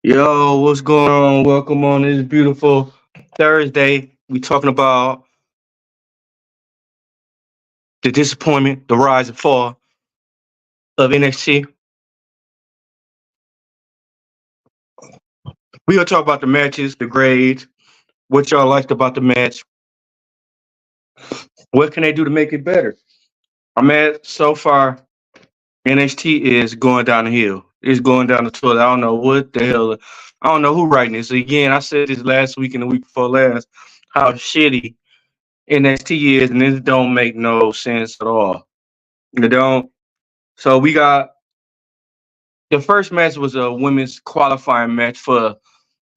Yo, what's going on? Welcome on this beautiful Thursday. We talking about the disappointment, the rise and fall of NXT. We gonna talk about the matches, the grades, what y'all liked about the match, what can they do to make it better. So far NXT is going down the hill. It's going down the toilet. I don't know what the hell. I don't know who writing this. Again, I said this last week and the week before last how shitty NXT is, and this don't make no sense at all. It don't. So we got the first match was a women's qualifying match for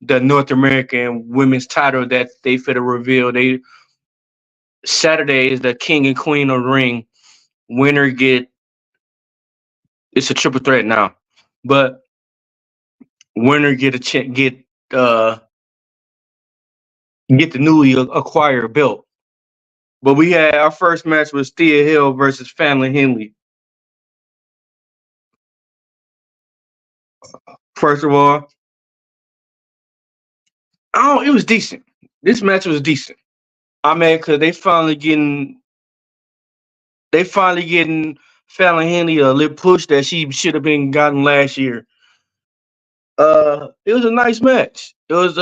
the North American women's title that they fit to reveal. They Saturday is the king and queen of the ring. Winner get it's a triple threat now, but winner get uh get the newly acquired belt. But we had our first match was Thea Hill versus Family Henley. First of all, it was decent. This match was decent. I mean, because they finally getting Fallon Henley a little push that she should have been gotten last year. It was a nice match. It was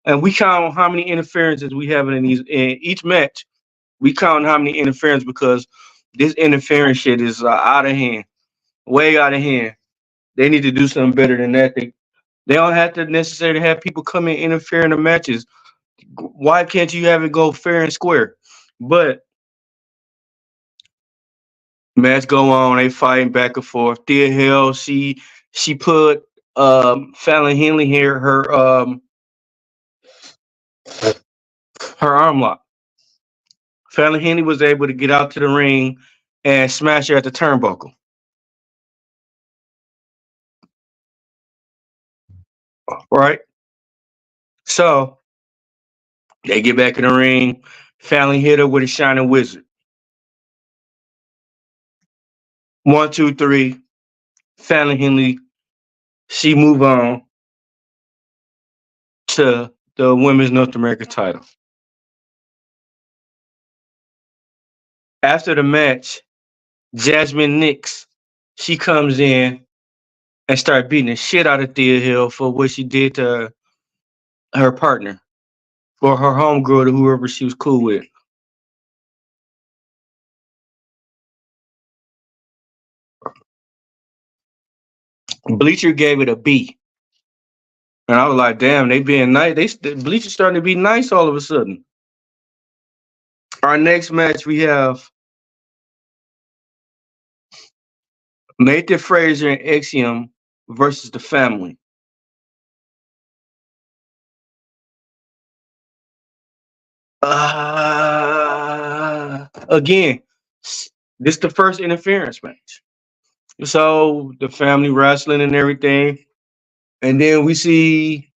and we count how many interferences we have in each match. We count how many interference because this interference shit is out of hand, way out of hand. They need to do something better than that. They don't have to necessarily have people come in interfere in the matches. Why can't you have it go fair and square? But match go on, they fighting back and forth. Thea Hill, she put Fallon Henley here her arm lock. Fallon Henley was able to get out to the ring and smash her at the turnbuckle. Right? So they get back in the ring. Fallon hit her with a shining wizard. 1, 2, 3. Fallon Henley, she move on to the women's North American title. After the match, Jasmine Nix, she comes in and start beating the shit out of Thea Hill for what she did to her partner or her homegirl to whoever she was cool with. Bleacher gave it a B. And I was like, damn, they being nice. Bleacher starting to be nice all of a sudden. Our next match, we have Nathan Frazier and Axiom versus the family. Again, this is the first interference match. So the family wrestling and everything. And then we see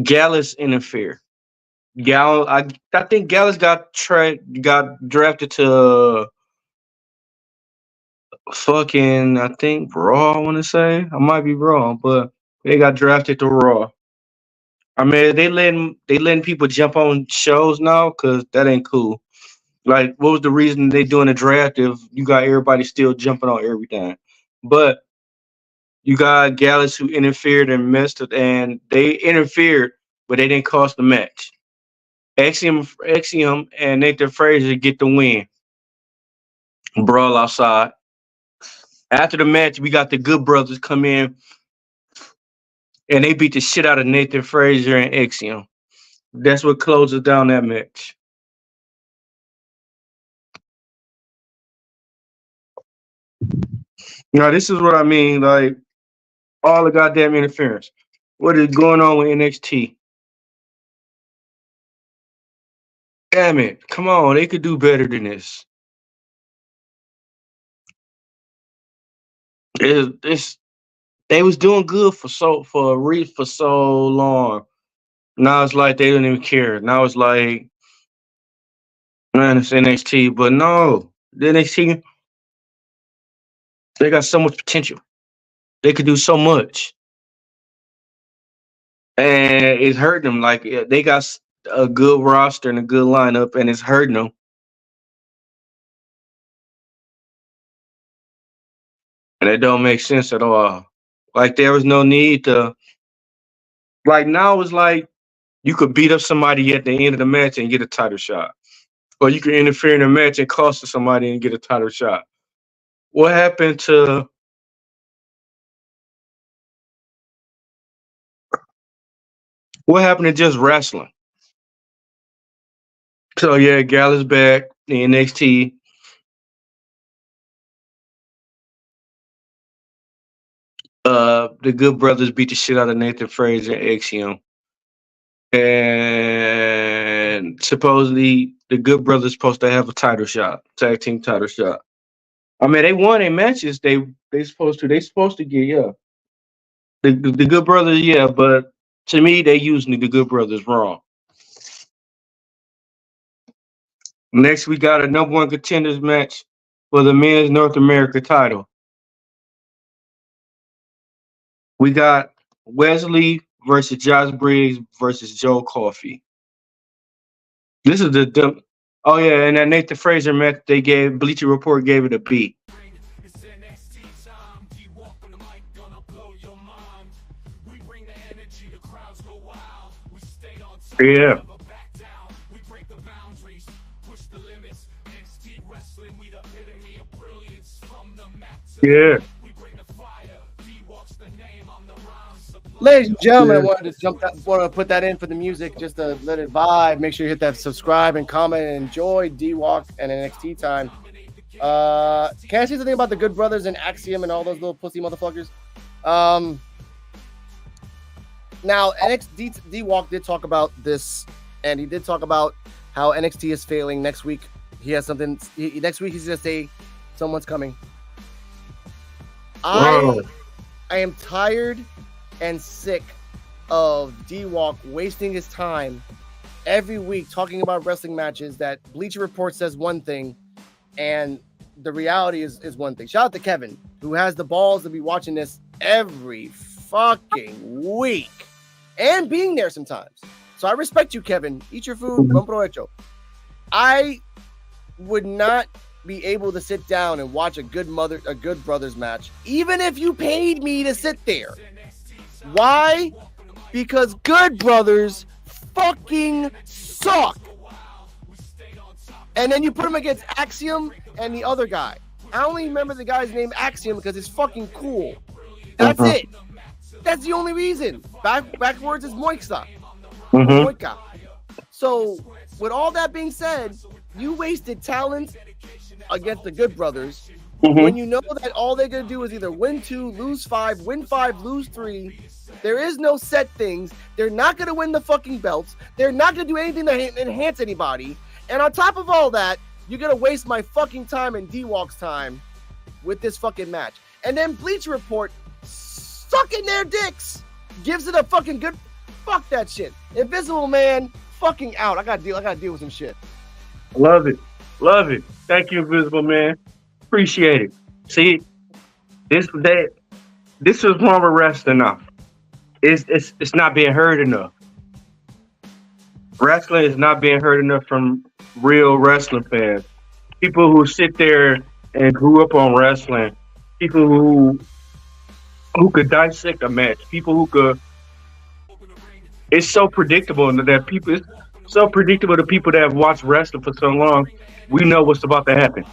Gallus interfere. I think Gallus got drafted to fucking I think Raw. I want to say I might be wrong, but they got drafted to Raw. I mean, they letting people jump on shows now because that ain't cool. Like, what was the reason they doing a draft if you got everybody still jumping on everything? But you got Gallus who interfered and messed it, and they interfered, but they didn't cost the match. Axiom and Nathan Frazier get the win. Brawl outside. After the match, we got the Good Brothers come in and they beat the shit out of Nathan Frazier and Axiom. That's what closes down that match. Now, this is what I mean, like all the goddamn interference. What is going on with NXT? Damn it. Come on, they could do better than this. They was doing good for so long. Now it's like they don't even care. Now it's like, man, it's NXT, but no, the NXT they got so much potential. They could do so much. and it's hurting them. Like they got a good roster and a good lineup, and it's hurting them. And it don't make sense at all. Like there was no need to. Like now it's like you could beat up somebody at the end of the match and get a title shot, or you could interfere in a match and cost somebody and get a title shot. What happened to just wrestling? So yeah, Gallus back, the NXT. The Good Brothers beat the shit out of Nathan Frazer and Axiom. And supposedly the Good Brothers supposed to have a title shot, tag team title shot. I mean, they won their matches. They supposed to get, yeah. The Good Brothers, yeah, but to me they using the Good Brothers wrong. Next, we got a number one contenders match for the men's North America title. We got Wesley versus Josh Briggs versus Joe Coffey. This is the oh yeah, and that Nathan Frazer match they gave Bleacher Report gave it a B. It's NXT time. D-Walk on the mic, gonna blow your mind. We bring the energy, the crowds go wild. We stay on top, Yeah. never back down. We break the boundaries, push the limits. NXT wrestling, we the epitome of brilliance. From the mat to the Yeah. mat, we bring the fire. D-Walk's the name, I'm the rhyme supply. Ladies and gentlemen, I Yeah. wanted to put that in for the music just to let it vibe. Make sure you hit that subscribe and comment and enjoy D-Walk and NXT time. Can I say something about the Good Brothers and Axiom and all those little pussy motherfuckers? Now NXT D-Walk did talk about this, and he did talk about how NXT is failing. Next week he has something. Next week he's gonna say someone's coming. Wow. I am tired and sick of D-Walk wasting his time every week talking about wrestling matches that Bleacher Report says one thing and the reality is one thing. Shout out to Kevin, who has the balls to be watching this every fucking week and being there sometimes. So I respect you, Kevin. Eat your food. Buen provecho. I would not be able to sit down and watch a Good Brothers match, even if you paid me to sit there. Why? Because Good Brothers fucking suck. And then you put them against Axiom and the other guy. I only remember the guy's name Axiom because it's fucking cool. That's it. That's the only reason. Backwards is Moiksa. Moika. So, with all that being said, you wasted talent against the Good Brothers when you know that all they're going to do is either win 2, lose 5, win 5, lose 3. There is no set things. They're not going to win the fucking belts. They're not going to do anything to enhance anybody. And on top of all that, you're going to waste my fucking time and D-Walk's time with this fucking match. And then Bleacher Report, sucking their dicks, gives it a fucking good... Fuck that shit. Invisible Man, fucking out. I gotta deal with some shit. Love it. Thank you, Invisible Man. Appreciate it. See, this is wrong with wrestling now. It's not being heard enough. Wrestling is not being heard enough from real wrestling fans. People who sit there and grew up on wrestling. People who could dissect a match. People who could. It's so predictable that people. It's so predictable to people that have watched wrestling for so long. We know what's about to happen.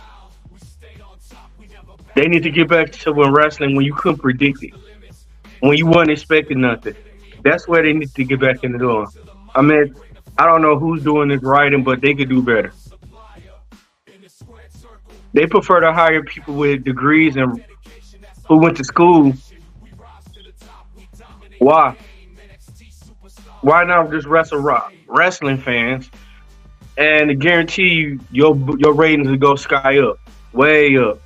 They need to get back to when wrestling when you couldn't predict it, when you weren't expecting nothing. That's where they need to get back in the door. I mean, I don't know who's doing this writing, but they could do better. They prefer to hire people with degrees and who went to school. Why? Why not just wrestling fans? And I guarantee you, your ratings will go sky up, way up.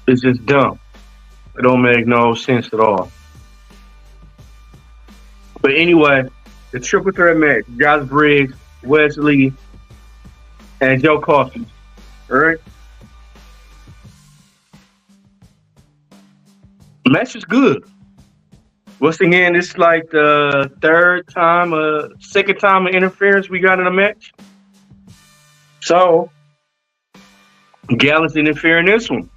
It's just dumb. It don't make no sense at all. But anyway, the triple threat match: Josh Briggs, Wesley, and Joe Coffey. All right. The match was good. Once again, this is like the second time of interference we got in a match. So, Gallus interfering this one.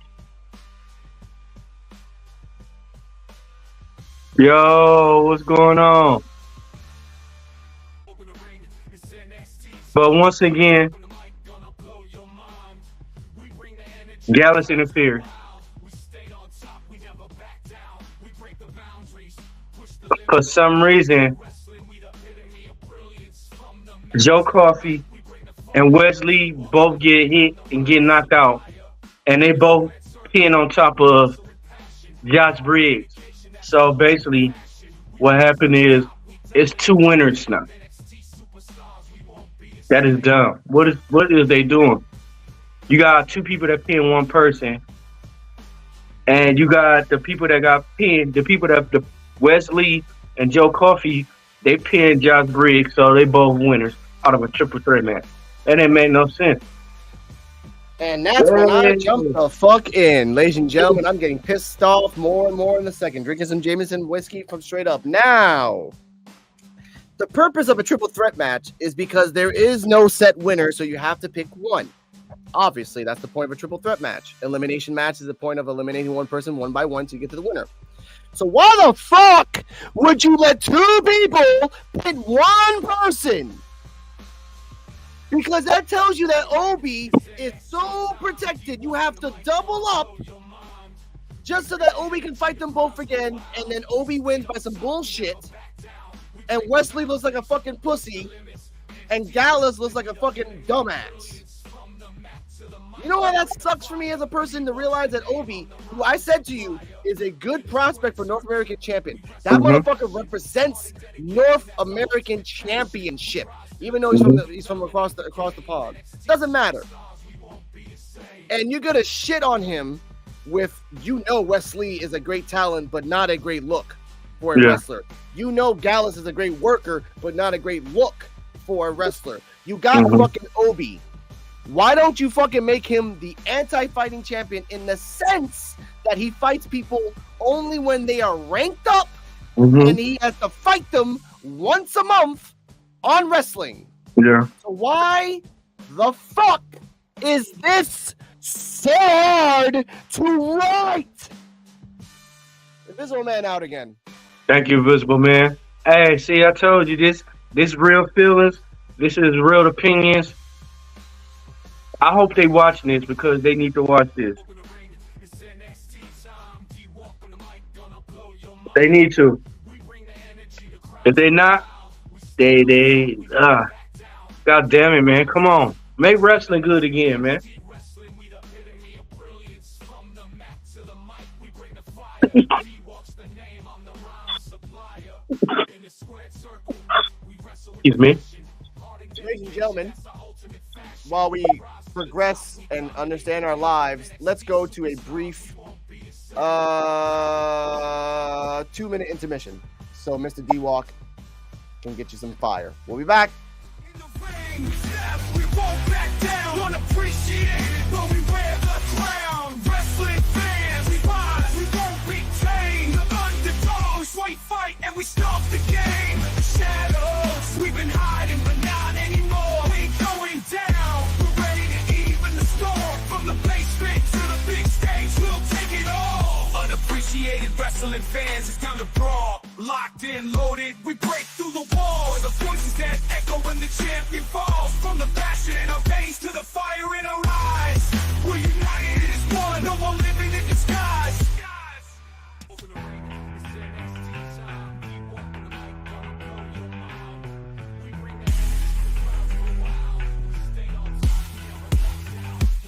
Yo, what's going on? But once again, Gallus interfered. For some reason, Joe Coffey and Wesley both get hit and get knocked out. And they both pin on top of Josh Briggs. So basically, what happened is it's two winners now. That is dumb. What is they doing? You got two people that pin one person, and you got the people that got pinned. The people that the Wesley and Joe Coffey, they pinned Josh Briggs, so they both winners out of a triple threat match. That didn't make no sense. And that's when I jumped the fuck in. Ladies and gentlemen, I'm getting pissed off more and more in a second. Drinking some Jameson whiskey from Straight Up. Now, the purpose of a triple threat match is because there is no set winner, so you have to pick one. Obviously, that's the point of a triple threat match. Elimination match is the point of eliminating one person one by one to get to the winner. So why the fuck would you let two people pin one person? Because that tells you that Obi is so protected, you have to double up just so that Obi can fight them both again, and then Obi wins by some bullshit, and Wesley looks like a fucking pussy, and Gallus looks like a fucking dumbass. You know why that sucks for me as a person to realize that Obi, who I said to you, is a good prospect for North American champion. That motherfucker represents North American championship. Even though he's from across the pond. Doesn't matter. And you're gonna shit on him with, Wesley is a great talent, but not a great look for a wrestler. Gallus is a great worker, but not a great look for a wrestler. You got fucking Obi. Why don't you fucking make him the anti-fighting champion in the sense that he fights people only when they are ranked up and he has to fight them once a month on wrestling? Yeah. So why the fuck is this so hard to write? Invisible Man out again. Thank you, Invisible Man. Hey, see, I told you this real feelings. This is real opinions. I hope they watching this because they need to watch this. They need to. If they not, God damn it, man. Come on. Make wrestling good again, man. Excuse me. Ladies and gentlemen, while we progress and understand our lives, let's go to a brief 2-minute intermission so Mr. D-Walk can get you some fire. We'll be back. We won't back down, unappreciated, but we wear the crown. Wrestling fans, we rise, we won't retain. The underdogs, we fight and we stop the game. The shadows, we've been hiding, but not anymore. We going down, we're ready to even the score. From the basement to the big stage, we'll take it all. Unappreciated wrestling fans, it's time to brawl. Locked in, loaded, we break through the walls. The voices that echo when the champion falls. From the passion in our veins to the fire in our eyes, we're united as one, no more living in disguise.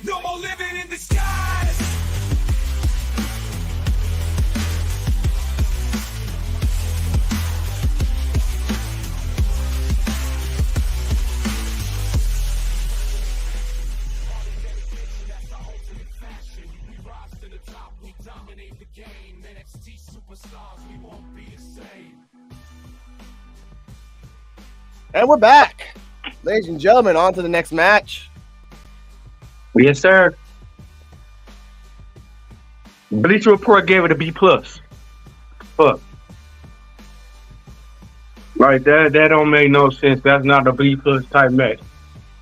No more living in disguise. Dominate the game, NXT superstars, we won't be the same. And we're back. Ladies and gentlemen, on to the next match. Yes, sir. Bleacher Report gave it a B+. Fuck. Like that don't make no sense. That's not a B plus type match.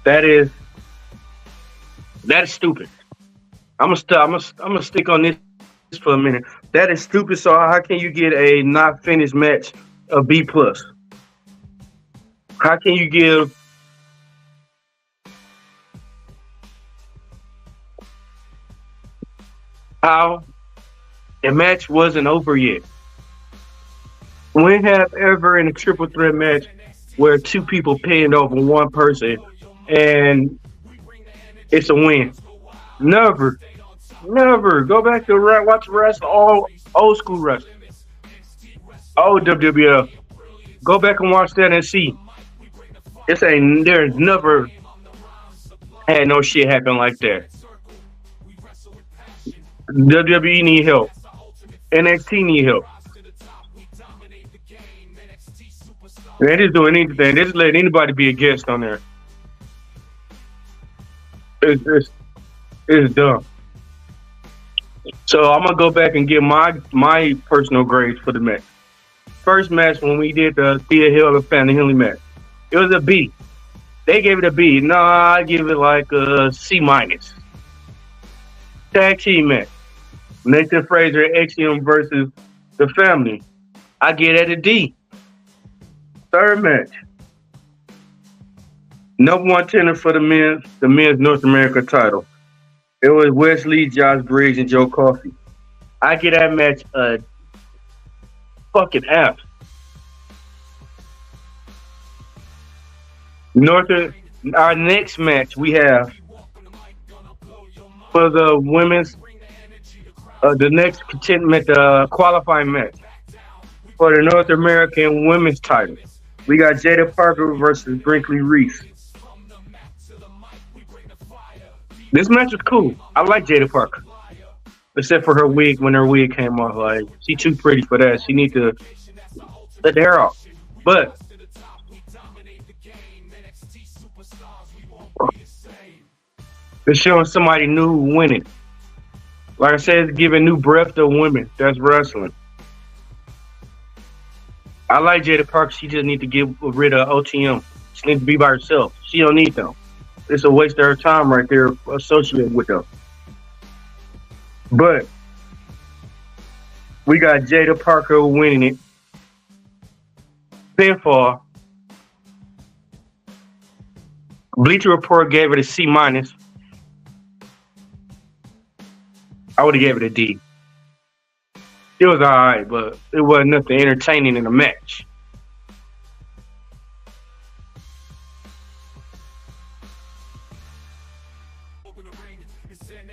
That is stupid. I'm gonna stick on this for a minute. That is stupid. So how can you get a not finished match a B plus? How can you give how the match wasn't over yet? When have ever in a triple threat match where two people pinned over one person and it's a win? Never, never. Go back to watch the rest all old school wrestling, old WWF. Go back and watch that and see. This ain't there's never had no shit happen like that. WWE need help. NXT need help. They just doing anything. They just let anybody be a guest on there. It's dumb. So I'm gonna go back and give my personal grades for the match. First match when we did the Thea Hill and Family Healing match, it was a B. They gave it a B. No, I give it like a C minus. Tag team match. Nathan Fraser and Axiom versus the Family. I get it a D. Third match. Number one contender for the men's North America title. It was Wesley, Josh Briggs, and Joe Coffey. I get that match a fucking F. Our next match we have for the women's, the next contentment qualifying match for the North American women's title. We got Jada Parker versus Brinkley Reese. This match was cool. I like Jada Parker. Except for her wig, when her wig came off. Like, she too pretty for that. She need to let the hair off. But it's showing somebody new winning. Like I said, it's giving new breath to women. That's wrestling. I like Jada Parker. She just need to get rid of OTM. She needs to be by herself. She don't need them. It's a waste of her time right there associated with them. But we got Jada Parker winning it. Pinfall. Bleacher Report gave it a C minus. I would have gave it a D. It was alright, but it wasn't nothing entertaining in the match.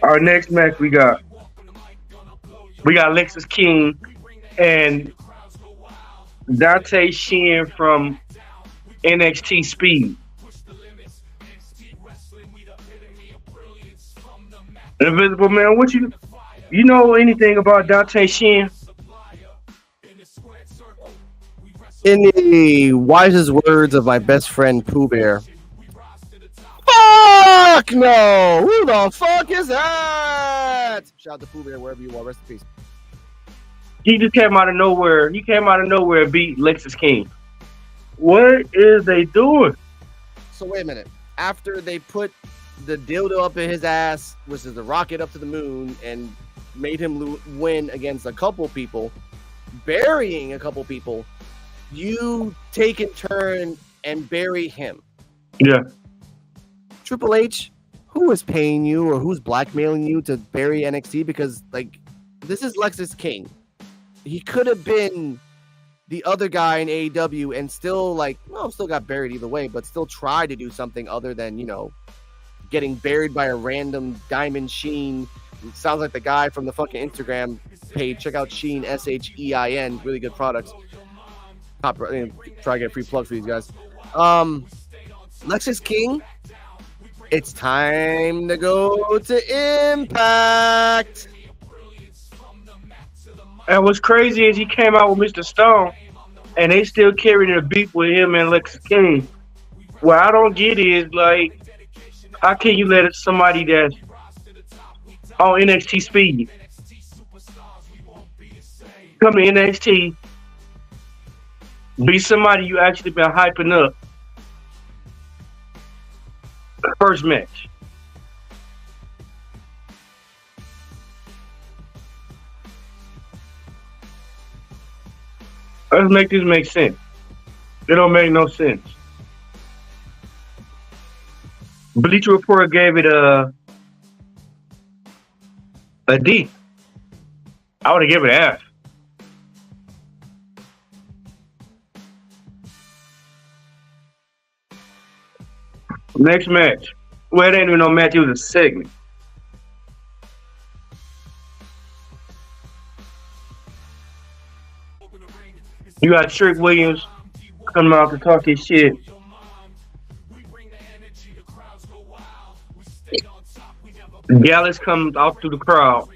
Our next match we got Lexus King and Dante Shin from NXT Speed. Invisible Man, what you know anything about Dante Shin? In the wisest words of my best friend Pooh Bear, fuck no! Who the fuck is that? Shout out to Pooh Bear wherever you are. Rest in peace. He just came out of nowhere. He came out of nowhere and beat Lexus King. What is they doing? So wait a minute. After they put the dildo up in his ass, which is the rocket up to the moon, and made him win against a couple people, burying a couple people, you take in turn and bury him. Yeah. Triple H, who is paying you or who's blackmailing you to bury NXT? Because, like, this is Lexus King. He could have been the other guy in AEW and still, like, well, still got buried either way, but still tried to do something other than, you know, getting buried by a random Diamond Sheen. It sounds like the guy from the fucking Instagram page. Check out Sheen, Shein. Really good products. Try to get a free plug for these guys. Lexus King, it's time to go to Impact. And what's crazy is he came out with Mr. Stone, and they still carrying a beef with him and Lexus King. What I don't get is, like, how can you let somebody that's on NXT Speed come to NXT Be somebody you actually been hyping up. First match. Let's make this make sense. It don't make no sense. Bleacher Report gave it a D. I would have given it an F. Next match. Well, it ain't even no match. It was a segment. You got Trick Williams coming out to talk his shit. Gallus comes out through the crowd,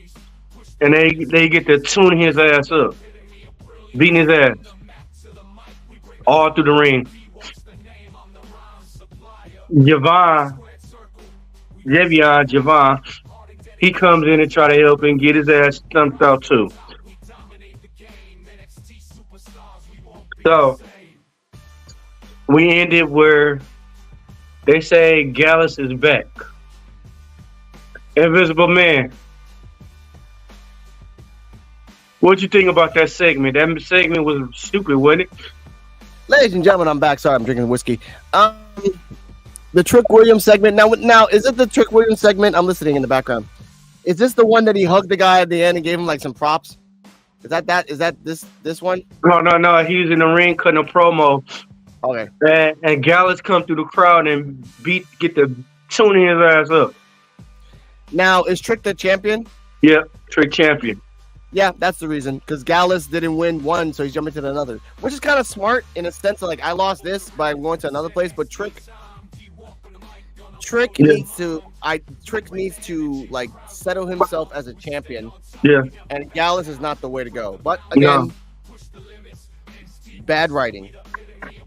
and they get to tuning his ass up, beating his ass all through the ring. Javon, he comes in and try to help and get his ass stumped out too. So we ended where they say Gallus is back. Invisible Man. What you think about that segment? That segment was stupid, wasn't it? Ladies and gentlemen, I'm back. Sorry, I'm drinking whiskey. The Trick Williams segment. Now, is it the Trick Williams segment? I'm listening in the background. Is this the one that he hugged the guy at the end and gave him like some props? Is that? Is that this one? No. He was in the ring cutting a promo. Okay. And Gallus come through the crowd and get the tuning his ass up. Now, is Trick the champion? Yeah, Trick champion. Yeah, that's the reason. Because Gallus didn't win one, so he's jumping to another. Which is kind of smart in a sense of like, I lost this by going to another place, but Trick needs to like settle himself as a champion. Yeah. And Gallus is not the way to go. But again, bad writing.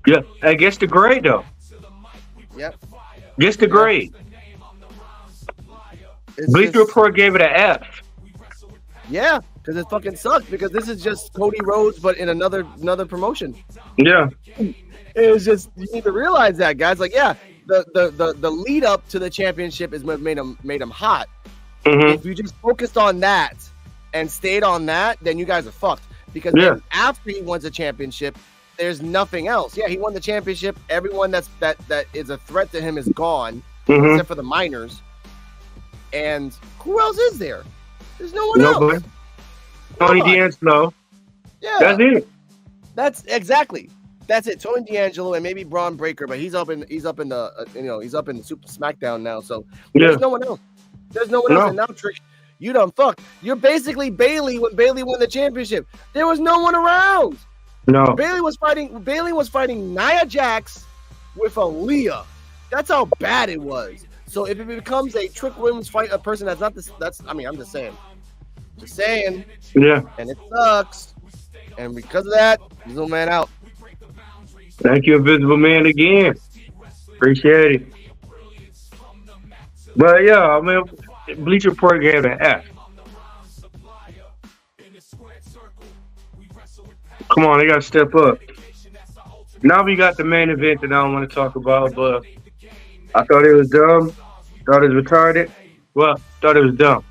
Yeah. I guess the grade though. Yep. Guess the grade. Bleacher Report gave it an F. Yeah, because it fucking sucks. Because this is just Cody Rhodes, but in another promotion. Yeah. It was just, you need to realize that, guys. Like, yeah, the lead up to the championship is what made him hot. Mm-hmm. If you just focused on that and stayed on that, then you guys are fucked. Because then after he wins the championship, there's nothing else. Yeah, he won the championship. Everyone that is a threat to him is gone, except for the minors. And who else is there? There's no one else. Tony D'Angelo. Yeah, that's it. That's it. Tony D'Angelo and maybe Braun Breaker, but he's up in the Super SmackDown now. So there's no one else. There's no one else. And now Trick, you done fucked. You're basically Bayley when Bayley won the championship. There was no one around. No. Bayley was fighting Nia Jax with Aaliyah. That's how bad it was. So if it becomes a Trick Williams fight, a person that's not this, I'm just saying. Just saying. Yeah. And it sucks. And because of that, Invisible Man out. Thank you, Invisible Man, again. Appreciate it. But yeah, I mean, Bleacher Report gave it an F. Come on, they gotta step up. Now we got the main event that I don't want to talk about, but I thought it was dumb. Thought it was retarded. Well, thought it was dumb.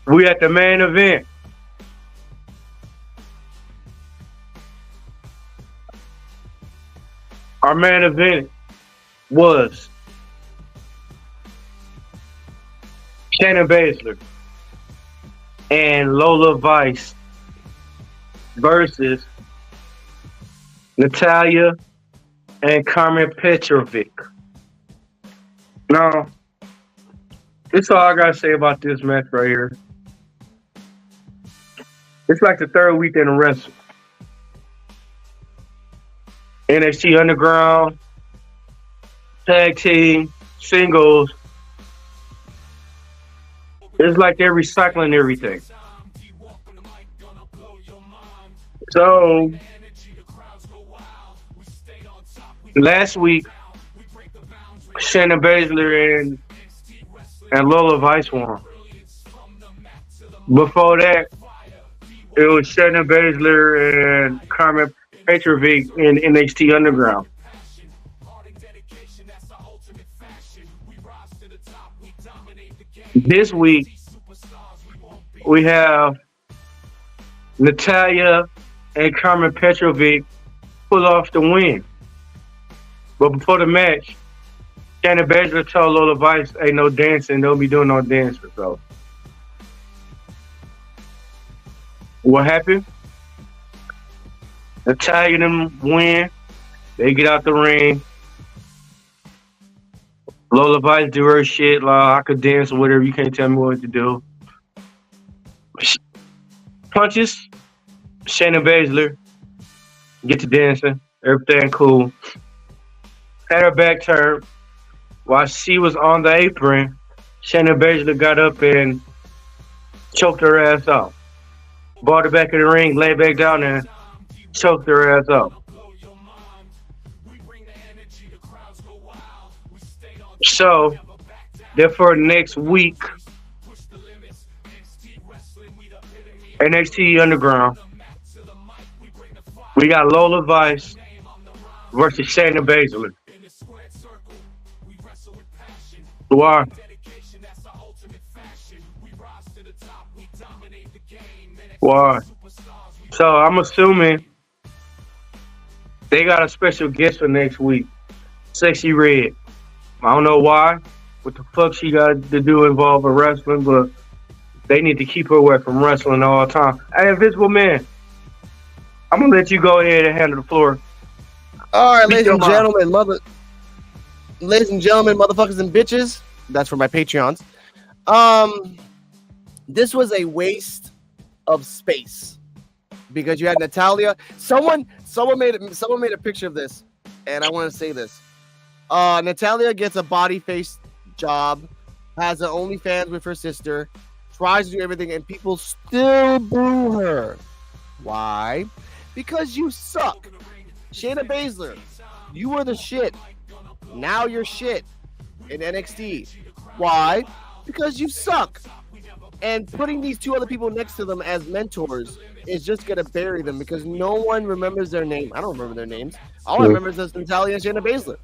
We at the main event. Our main event was Shayna Baszler and Lola Vice versus Natalya and Carmen Petrovic. Now, this is all I gotta say about this match right here. It's like the third week in a wrestle. NXT Underground, tag team, singles. It's like they're recycling everything. So, last week, Shayna Baszler and Lola Vice won. Before that, it was Shayna Baszler and Carmen Petrovic in NXT Underground. This week we have Natalia and Carmen Petrovic pull off the win. But before the match, Shannon Baszler told Lola Vice, ain't no dancing, don't be doing no dancing. So what happened? Natalia and them win. They get out the ring. Lola Vice do her shit. Like, I could dance or whatever. You can't tell me what to do. Punches. Shannon Baszler. Get to dancing. Everything cool. Had her back turned. While she was on the apron, Shannon Baszler got up and choked her ass off. Brought her back in the ring, laid back down there, choked her ass off. So, therefore, next week, NXT Underground, we got Lola Vice versus Shannon Baszler. Why? Why? So I'm assuming they got a special guest for next week. Sexy Red. I don't know why. What the fuck she got to do involved in wrestling, but they need to keep her away from wrestling all the time. Hey, Invisible Man, I'm gonna let you go ahead and handle the floor. All right, ladies and gentlemen, motherfuckers and bitches. That's for my Patreons. This was a waste of space because you had Natalia. Someone made a picture of this, and I want to say this. Natalia gets a body face job, has an OnlyFans with her sister, tries to do everything, and people still boo her. Why? Because you suck. Shayna Baszler, you were the shit. Now you're shit in NXT. Why? Because you suck. And putting these two other people next to them as mentors is just going to bury them because no one remembers their name. I don't remember their names. All I remember is Natalia and Shayna Baszler.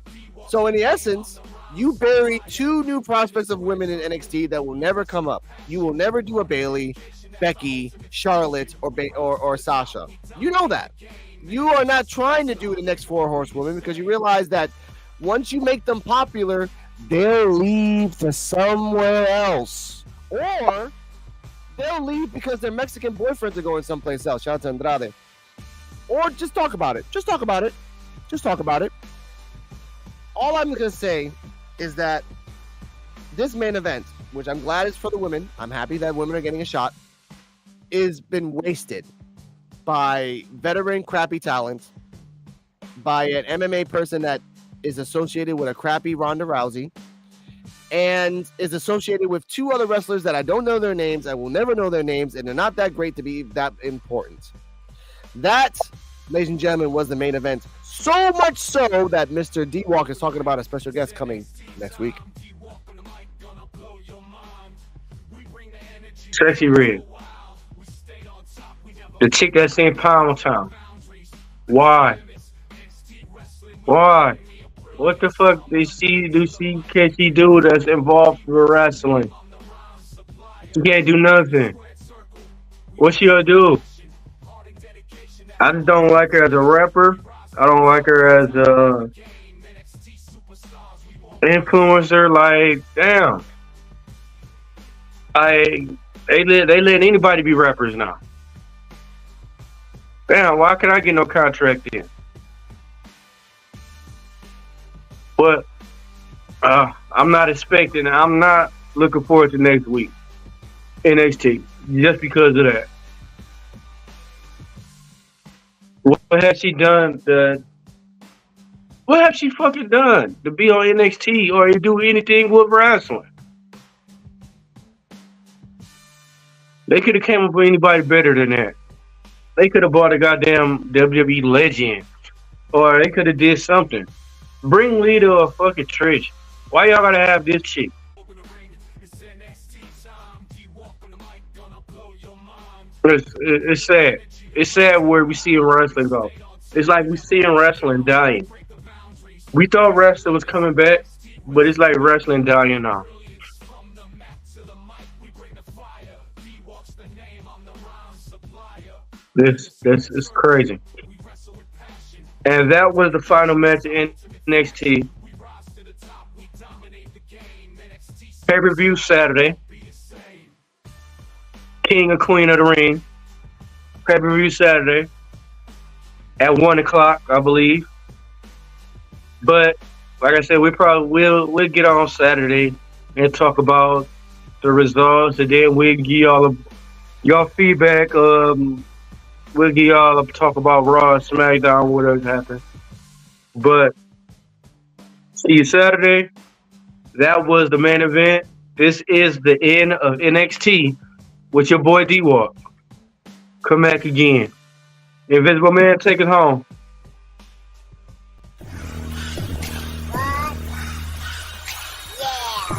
So in the essence, you bury two new prospects of women in NXT that will never come up. You will never do a Bayley, Becky, Charlotte, or Sasha. You know that. You are not trying to do the next four horsewomen because you realize that once you make them popular, they'll leave to somewhere else. Or they'll leave because their Mexican boyfriends are going someplace else. Shout out to Andrade. Or just talk about it. Just talk about it. Just talk about it. All I'm going to say is that this main event, which I'm glad is for the women, I'm happy that women are getting a shot, is been wasted by veteran crappy talent, by an MMA person that is associated with a crappy Ronda Rousey, and is associated with two other wrestlers that I don't know their names, I will never know their names, and they're not that great to be that important. That, ladies and gentlemen, was the main event. So much so that Mr. D-Walk is talking about a special guest coming next week. Sexy Red. The chick that's in Pound Town. Why? Why? What the fuck can she do that's involved with wrestling? She can't do nothing. What she gonna do? I just don't like her as a rapper. I don't like her as a influencer. Like, damn. They let anybody be rappers now. Damn, why can I get no contract in? But I'm not looking forward to next week. NXT. Just because of that. What has she done? What have she fucking done to be on NXT or do anything with wrestling? They could have came up with anybody better than that. They could have bought a goddamn WWE legend, or they could have did something. Bring Lita or fucking Trish. Why y'all gotta have this shit? It's sad. It's sad where we see wrestling go. It's like we seeing wrestling dying. We thought wrestling was coming back, but it's like wrestling dying now. This is crazy. And that was the final match in NXT pay-per-view Saturday. King and Queen of the Ring pay-per-view Saturday at 1 o'clock, I believe. But like I said, we'll get on Saturday and talk about the results, and then we'll give y'all feedback. We'll give y'all a talk about Raw, SmackDown, whatever happened. But see you Saturday. That was the main event. This is the end of NXT with your boy D-Walk. Come back again. Invisible Man, take it home.